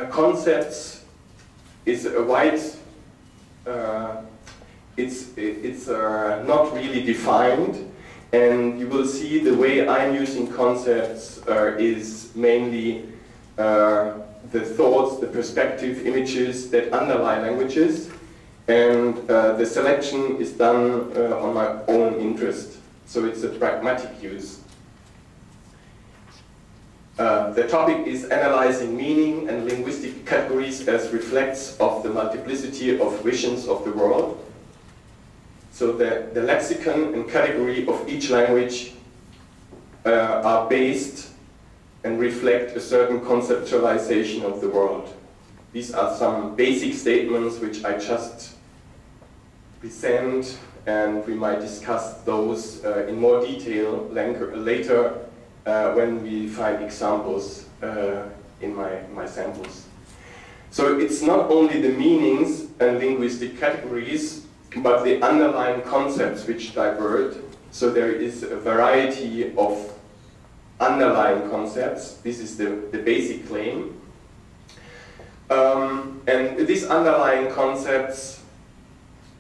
concepts is a wide, it's not really defined, and you will see the way I'm using concepts is mainly the thoughts, the perspective, images that underlie languages, and the selection is done on my own interest. So it's a pragmatic use. The topic is analyzing meaning and linguistic categories as reflects of the multiplicity of visions of the world. So the lexicon and category of each language are based and reflect a certain conceptualization of the world. These are some basic statements which I just present, and we might discuss those in more detail later when we find examples in my samples. So it's not only the meanings and linguistic categories, but the underlying concepts which diverge. So there is a variety of underlying concepts. This is the basic claim. And these underlying concepts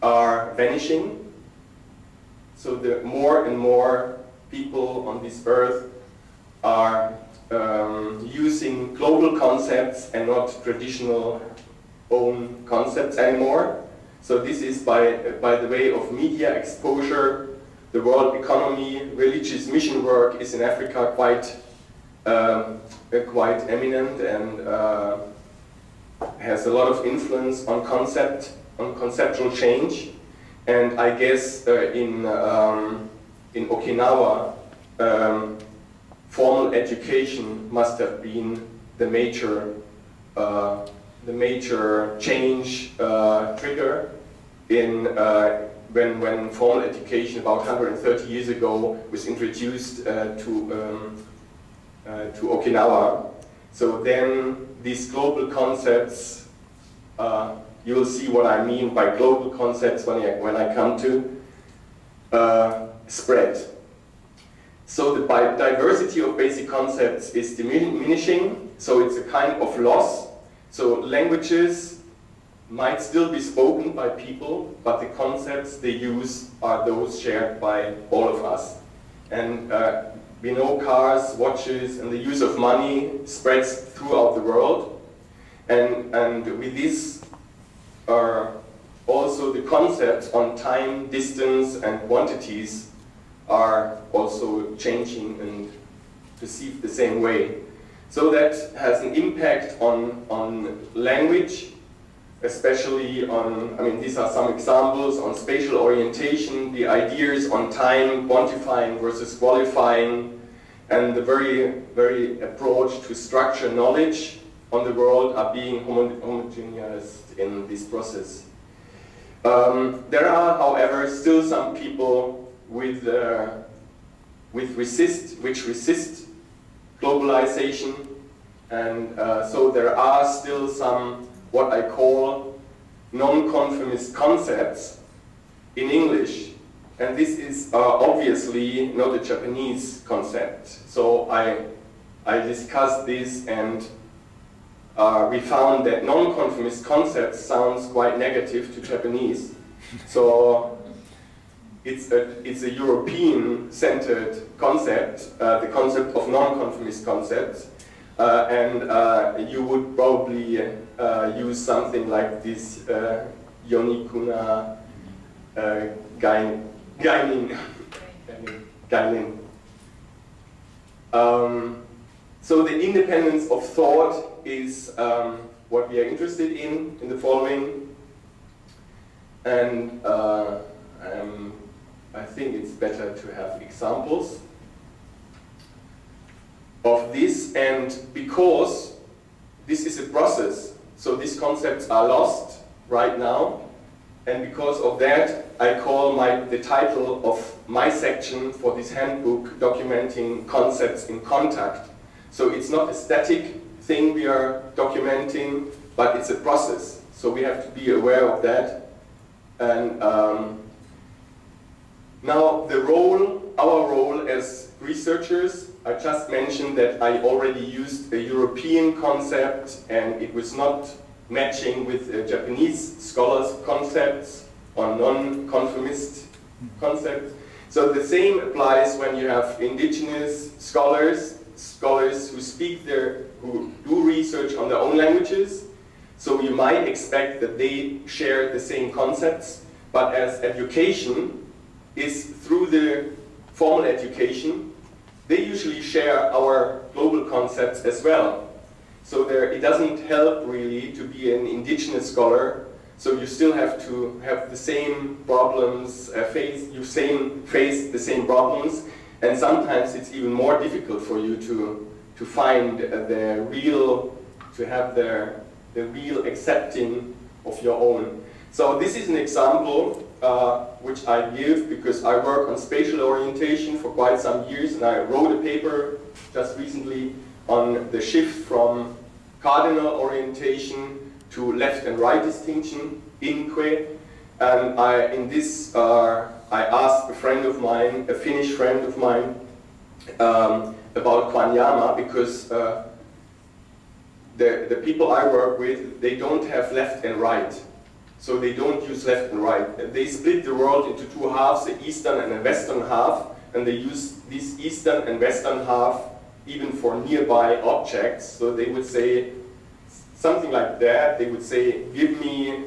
are vanishing. So the more and more people on this earth are using global concepts and not traditional own concepts anymore. So this is by the way of media exposure, the world economy, religious mission work is in Africa quite eminent and has a lot of influence on conceptual change. And I guess in Okinawa, formal education must have been the major change trigger in when formal education about 130 years ago was introduced to Okinawa. So then these global concepts, you will see what I mean by global concepts when I come to spread. So the diversity of basic concepts is diminishing, so it's a kind of loss. So languages might still be spoken by people, but the concepts they use are those shared by all of us. And we know cars, watches, and the use of money spreads throughout the world. And with this are also the concepts on time, distance, and quantities are also changing and perceived the same way. So that has an impact on language, especially on, I mean, these are some examples on spatial orientation, the ideas on time, quantifying versus qualifying, and the very approach to structure knowledge on the world are being homogeneous in this process. There are, however, still some people which resist globalization, and so there are still some what I call non-conformist concepts in English, and this is obviously not a Japanese concept. So I discussed this, and we found that non-conformist concept sounds quite negative to Japanese. So it's a European-centered concept, the concept of non-conformist concepts, and you would probably use something like this Yonikuna Gainin. So the independence of thought is what we are interested in the following, and I think it's better to have examples of this, and because this is a process, so these concepts are lost right now, and because of that I call the title of my section for this handbook documenting concepts in contact. So it's not a static thing we are documenting, but it's a process, so we have to be aware of that. And now our role as researchers I just mentioned that I already used a European concept and it was not matching with Japanese scholars' concepts or non-conformist concepts. So the same applies when you have indigenous scholars, scholars who who do research on their own languages. So you might expect that they share the same concepts, but as education is through the formal education, they usually share our global concepts as well. So it doesn't help really to be an indigenous scholar. So you still have to have the same problems, face the same problems, and sometimes it's even more difficult for you to find the real accepting of your own. So this is an example which I give because I work on spatial orientation for quite some years, and I wrote a paper just recently on the shift from cardinal orientation to left and right distinction in Kwe. And I asked a friend of mine, a Finnish friend of mine, about Kwanyama, because the people I work with, they don't have left and right. So they don't use left and right. They split the world into two halves, the eastern and the western half, and they use this eastern and western half even for nearby objects. So they would say something like that. They would say, give me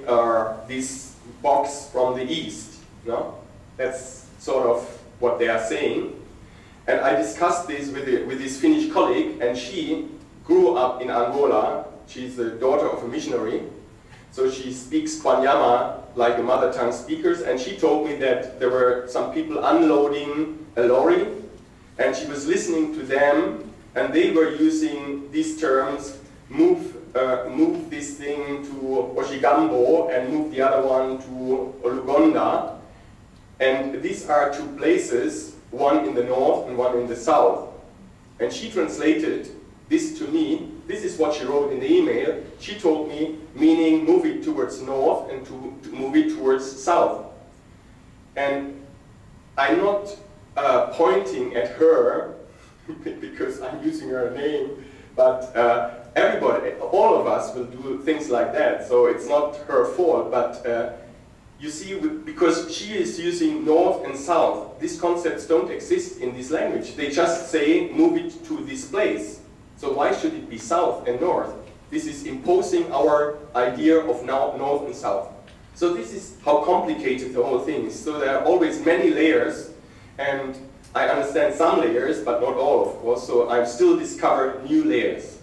this box from the east. No? That's sort of what they are saying. And I discussed this with this Finnish colleague, and she grew up in Angola. She's the daughter of a missionary. So she speaks Kwanyama like a mother tongue speaker, and she told me that there were some people unloading a lorry, and she was listening to them, and they were using these terms, move this thing to Oshigambo and move the other one to Olugonda. And these are two places, one in the north and one in the south. And she translated this to me. This is what she wrote in the email. She told me, meaning move it towards north and to move it towards south. And I'm not pointing at her because I'm using her name, but everybody, all of us will do things like that. So it's not her fault, but you see, because she is using north and south, these concepts don't exist in this language. They just say, move it to this place. So why should it be south and north? This is imposing our idea of now north and south. So this is how complicated the whole thing is. So there are always many layers, and I understand some layers, but not all, of course. So I've still discovered new layers.